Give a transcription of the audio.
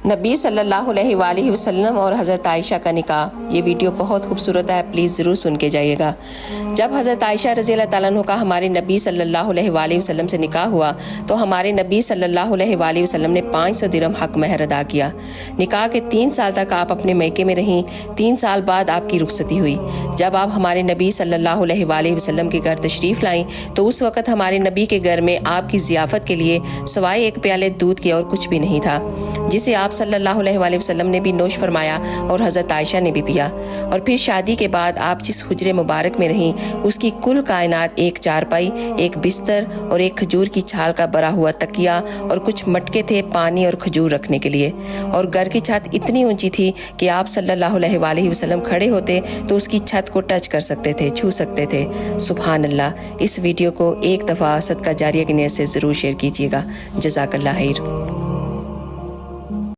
नबी सल्लल्लाहु अलैहि वसल्लम और हज़रत आयशा का निकाह। ये वीडियो बहुत खूबसूरत है, प्लीज़ ज़रूर सुन के जाइएगा। जब हज़रत आयशा रज़ी अल्लाह तआला अन्हा का हमारे नबी सल्लल्लाहु अलैहि वसल्लम से निकाह हुआ तो हमारे नबी सल्लल्लाहु अलैहि वसल्लम ने 500 दिरहम हक महर अदा किया। निकाह के 3 साल तक आप अपने मैके में रहीं। 3 साल बाद आपकी रुखसती हुई। जब आप हमारे नबी सल्लल्लाहु अलैहि वसल्लम के घर तशरीफ़ लाईं तो उस वक़्त हमारे नबी के घर में आपकी ज़ियाफ़त के लिए सवाए एक प्याले दूध के और कुछ भी नहीं था, जिसे आप सल्लल्लाहु अलैहि वसल्लम ने भी नोश फरमाया और हज़रत आयशा ने भी पिया। और फिर शादी के बाद आप जिस हुजरे मुबारक में रहीं उसकी कुल कायनात एक चारपाई, एक बिस्तर और एक खजूर की छाल का बरा हुआ तकिया और कुछ मटके थे पानी और खजूर रखने के लिए। और घर की छत इतनी ऊंची थी कि आप सल्लल्लाहु अलैहि वसल्लम खड़े होते तो उसकी छत को टच कर सकते थे, छू सकते थे। सुभान अल्लाह। इस वीडियो को एक दफ़ा सदका जारिया की नियत से ज़रूर शेयर कीजिएगा। जज़ाकल्लाह खैर।